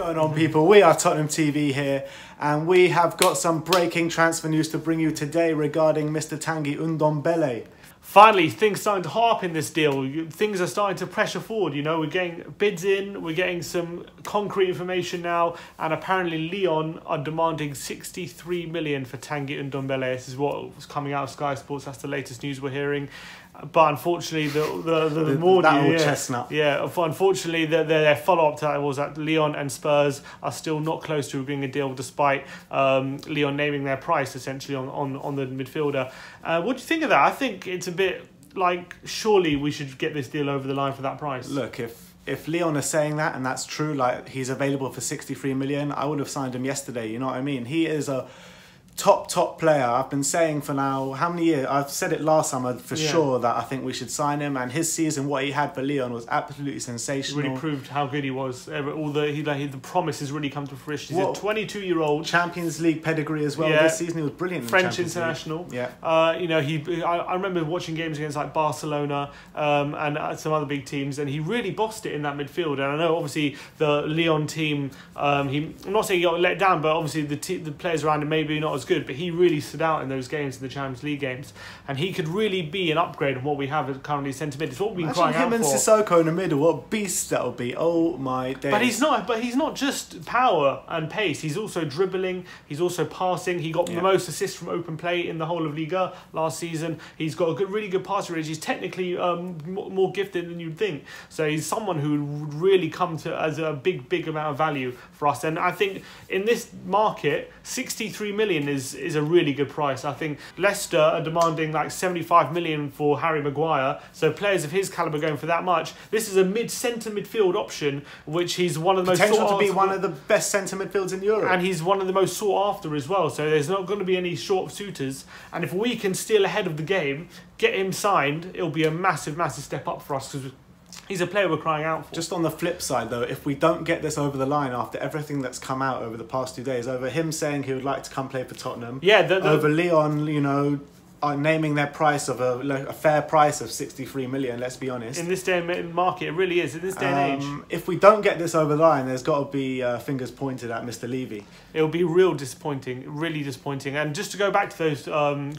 going on, people? We are Tottenham TV here, and we have got some breaking transfer news to bring you today regarding Mr. Tanguy Ndombélé. Finally, things starting to harp in this deal. Things are starting to pressure forward. You know, we're getting bids in, we're getting some concrete information now, and apparently Lyon are demanding 63 million for Tanguy Ndombélé. This is what was coming out of Sky Sports. That's the latest news we're hearing. But unfortunately, the more chestnut. Yeah, unfortunately, their follow up to that was that Lyon and Spurs are still not close to agreeing a deal, despite Lyon naming their price essentially on the midfielder. What do you think of that? I think it's a bit like, surely we should get this deal over the line for that price. Look, if Lyon are saying that and that's true, like he's available for 63 million, I would have signed him yesterday. You know what I mean? He is a top player. I've been saying for now, how many years? I've said it last summer for sure that I think we should sign him, and his season, what he had for Lyon, was absolutely sensational. Really proved how good he was. The promise has really come to fruition. He's a 22-year-old. Champions League pedigree as well. This season he was brilliant. French international. Yeah. I remember watching games against like Barcelona and some other big teams, and he really bossed it in that midfield. And I know obviously the Lyon team, I'm not saying he got let down, but obviously the players around him maybe not as good, but he really stood out in those games, in the Champions League games, and he could really be an upgrade on what we have currently centre mid. It's what we've been crying out for. Him and Sissoko in the middle, what beasts that'll be! Oh my days! But he's not just power and pace. He's also dribbling. He's also passing. He got the most assists from open play in the whole of Liga last season. He's got a really good passing range. He's technically more gifted than you'd think. So he's someone who would really come to as a big amount of value for us. And I think in this market, 63 million is a really good price. I think Leicester are demanding like 75 million for Harry Maguire, so players of his calibre going for that much. This is a centre midfield option, which he's one of the most potential to be one of the best centre midfields in Europe, and he's one of the most sought after as well. So there's not going to be any short suitors, and if we can steal ahead of the game, get him signed, it'll be a massive step up for us, because he's a player we're crying out for. Just on the flip side, though, if we don't get this over the line after everything that's come out over the past 2 days, over him saying he would like to come play for Tottenham, over Lyon, you know, naming their price of a fair price of 63 million, let's be honest. In this day and market, it really is. In this day and age. If we don't get this over the line, there's got to be fingers pointed at Mr. Levy. It'll be really disappointing. And just to go back to those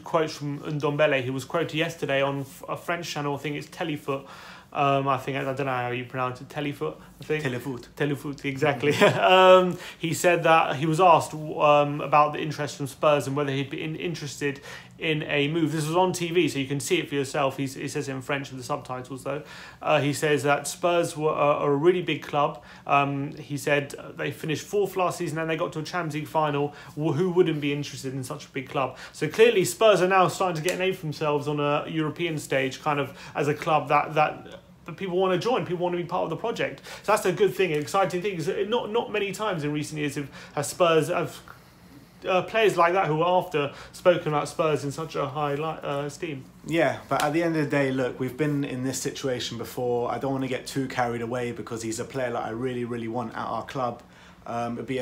quotes from Ndombélé, he was quoted yesterday on a French channel, I think it's Telefoot. I don't know how you pronounce it. Telefoot, I think. Telefoot, exactly. He said that he was asked about the interest from Spurs and whether he'd be interested in a move. This was on TV, so you can see it for yourself. He says it in French with the subtitles, though. He says that Spurs are a really big club. He said they finished 4th last season and they got to a Champions League final. Who wouldn't be interested in such a big club? So clearly Spurs are now starting to get a name for themselves on a European stage, kind of as a club that people want to join, people want to be part of the project. So that's a good thing, an exciting thing. Not many times in recent years have Spurs have players like that who are spoken about Spurs in such a high esteem. Yeah, but at the end of the day, look, we've been in this situation before. I don't want to get too carried away because he's a player that I really want at our club. It'll be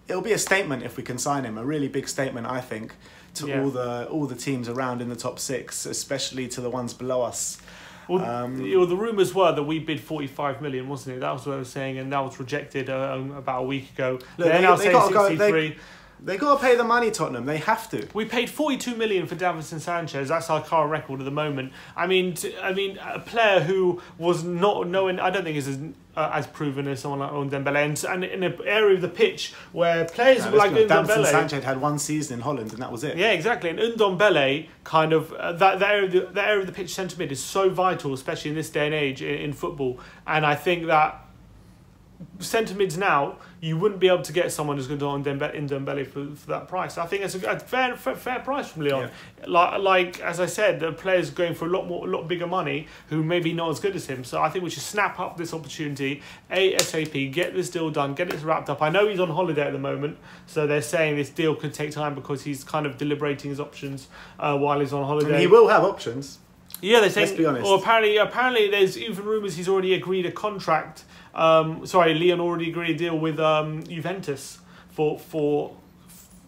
it'll be a statement if we can sign him, a really big statement, I think, to all the teams around in the top 6, especially to the ones below us. Well, the rumours were that we bid 45 million, wasn't it? That was what I was saying, and that was rejected about a week ago. Look, They're now saying 63. They got to pay the money, Tottenham. They have to. We paid 42 million for Davinson Sanchez. That's our current record at the moment. I mean, a player who was not known. I don't think is as proven as someone like Ndombélé, and in an area of the pitch where players like Davinson Sanchez had 1 season in Holland, and that was it. Yeah, exactly. And Ndombélé, kind of that area of the pitch centre mid is so vital, especially in this day and age in football. And I think that centre mids now, you wouldn't be able to get someone who's going to do Ndombélé for that price. I think it's a fair price from Lyon. Yeah. Like as I said, the players going for a lot bigger money who maybe not as good as him. So I think we should snap up this opportunity ASAP, get this deal done, get it wrapped up. I know he's on holiday at the moment, so they're saying this deal could take time because he's kind of deliberating his options while he's on holiday. And he will have options. Yeah, they're saying. Let's be honest. Or apparently, there's even rumours he's already agreed a contract. Lyon already agreed a deal with Juventus for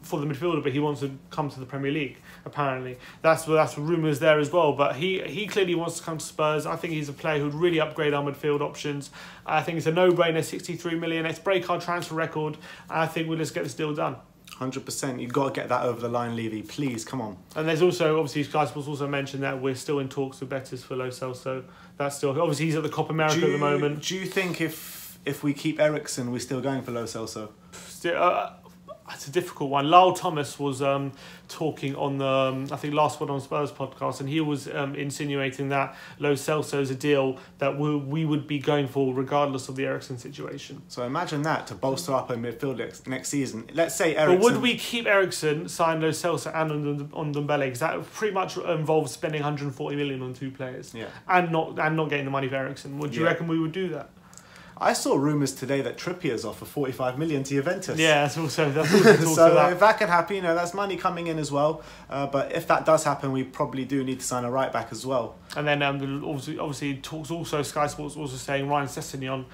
for the midfielder, but he wants to come to the Premier League. Apparently, that's rumours there as well. But he clearly wants to come to Spurs. I think he's a player who'd really upgrade our midfield options. I think it's a no-brainer. 63 million. Let's break our transfer record. And I think we'll just get this deal done. 100%. You've got to get that over the line, Levy. Please, come on. And there's also, obviously, Sky Sports also mentioned that we're still in talks with Betis for Lo Celso. That's still, obviously, he's at the Copa America at the moment. Do you think if we keep Eriksen, we're still going for Lo Celso? It's a difficult one. Lyle Thomas was talking on the, I think, last one on Spurs podcast, and he was insinuating that Lo Celso is a deal that we would be going for regardless of the Eriksen situation. So imagine that, to bolster up our midfield next season. Let's say Eriksen... But would we keep Eriksen, sign Lo Celso and Ndombélé? Because that pretty much involves spending 140 million on 2 players, and not getting the money for Eriksen. Would you reckon we would do that? I saw rumours today that Trippier's offer 45 million to Juventus. Yeah, that's also so if that can happen, that's money coming in as well. But if that does happen, we probably do need to sign a right back as well. And then obviously talks also, Sky Sports also saying Ryan Sessegnon,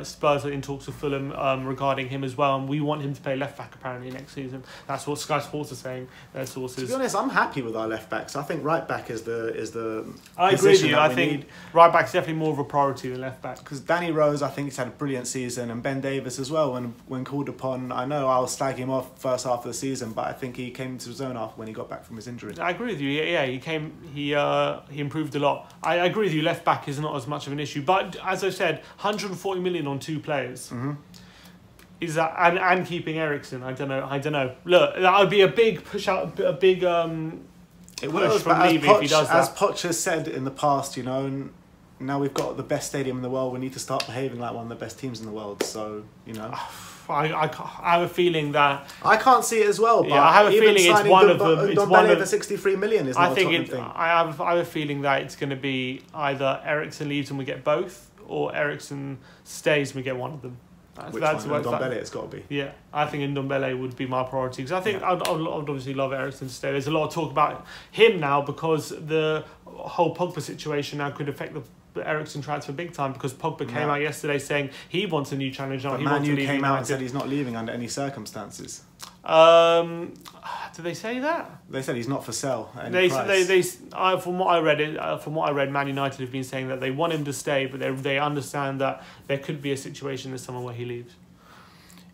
Spurs are in talks with Fulham regarding him as well, and we want him to play left back apparently next season. That's what Sky Sports are saying. Their sources. To be honest, I'm happy with our left backs. I think right back is the. I agree with you. I think right back is definitely more of a priority than left back. Because Danny Rose, I think he's had a brilliant season, and Ben Davies as well. When called upon, I know I'll slag him off first half of the season, but I think he came to his own after when he got back from his injury. I agree with you. Yeah, he improved a lot. I agree with you. Left back is not as much of an issue, but as I said, 140 million on 2 players. Mm-hmm. Is that and keeping Eriksen? I don't know. Look, that would be a big push out, a big it push from Levy if he does that. As Poch has said in the past, and now we've got the best stadium in the world. We need to start behaving like one of the best teams in the world. So I have a feeling that I can't see it as well. But I have a feeling it's one of them. It's one of the 63 million. Is not I think I have a feeling that it's going to be either Eriksen leaves and we get both, or Eriksen stays and we get one of them. That's one? Ndombélé, it's got to be. Yeah, I think Ndombélé would be my priority, because I think I'd obviously love Eriksen to stay. There's a lot of talk about him now because the whole Pogba situation now could affect the Eriksen transfer big time, because Pogba came out yesterday saying he wants a new challenge. But Man U came out and said he's not leaving under any circumstances. Did they say that? They said he's not for sale. From what I read, Man United have been saying that they want him to stay, but they understand that there could be a situation this summer where he leaves.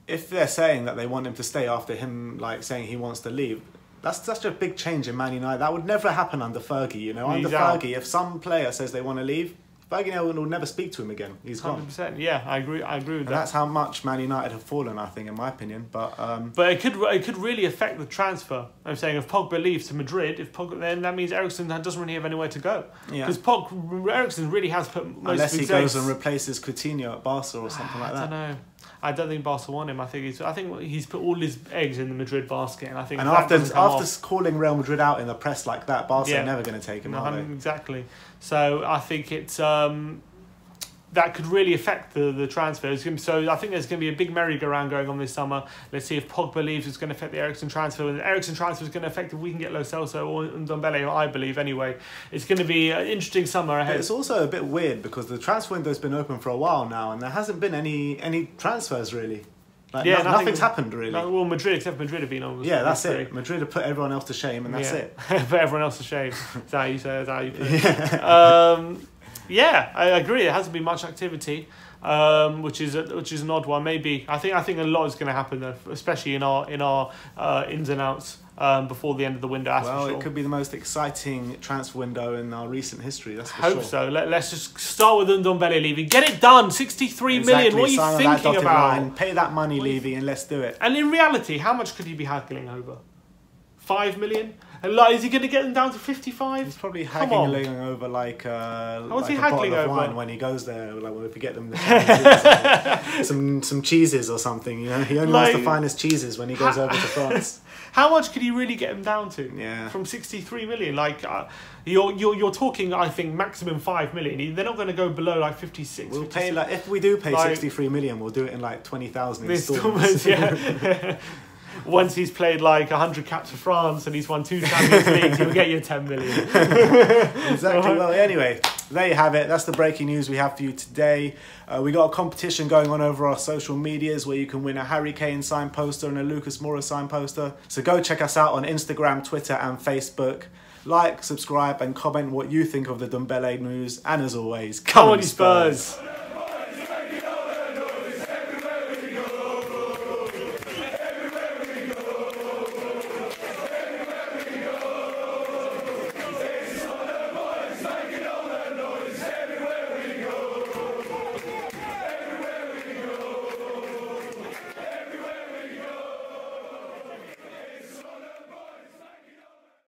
If they're saying that they want him to stay after him saying he wants to leave, that's such a big change in Man United. That would never happen under Fergie. Under Fergie, if some player says they want to leave, Fergie will never speak to him again. He's 100%. gone. Yeah, I agree with that. That's how much Man United have fallen, I think, in my opinion. But it could really affect the transfer. I'm saying if Pogba leaves to Madrid, then that means Eriksen doesn't really have anywhere to go. Because Eriksen really has put most unless of his he goes and replaces Coutinho at Barca or something like that. I don't know. I don't think Barca want him. I think he's put all his eggs in the Madrid basket, and I think. And after calling Real Madrid out in the press like that, Barca are never going to take him. Exactly. So I think it's that could really affect the transfers. So I think there's going to be a big merry-go-round going on this summer. Let's see if Pogba leaves, it's going to affect the Eriksen transfer. And the Eriksen transfer is going to affect if we can get Lo Celso or Ndombélé, I believe, anyway. It's going to be an interesting summer ahead. But it's also a bit weird because the transfer window's been open for a while now and there hasn't been any transfers really. Nothing's happened really. Well, Madrid have been on. Yeah, that's it. Madrid have put everyone else to shame and that's it. Put everyone else to shame. Is that how you say it? Is that how you put it? Yeah, I agree. There hasn't been much activity, which is an odd one. Maybe I think a lot is going to happen though, especially in our ins and outs before the end of the window. It could be the most exciting transfer window in our recent history. That's for sure. Hope so. Let's just start with Ndombélé leaving. Get it done. 63 million. What are you thinking about? Pay that money, Levy, and let's do it. And in reality, how much could he be haggling over? 5 million. Is he going to get them down to 55? He's probably haggling over like a bottle of wine when he goes there. Like, if we get them some cheeses or something, he only wants the finest cheeses when he goes over to France. How much could he really get him down to? Yeah. From 63 million, you're talking, I think, maximum 5 million. They're not going to go below like 56. We'll pay if we do pay 63 million, we'll do it in like 20,000 installments. Yeah. Once he's played like 100 caps for France and he's won 2 Champions Leagues, he'll get you 10 million. Exactly. Well, anyway, there you have it. That's the breaking news we have for you today. We got a competition going on over our social medias where you can win a Harry Kane signed poster and a Lucas Moura signed poster. So go check us out on Instagram, Twitter and Facebook. Like, subscribe and comment what you think of the Ndombélé news. And as always, come on you Spurs!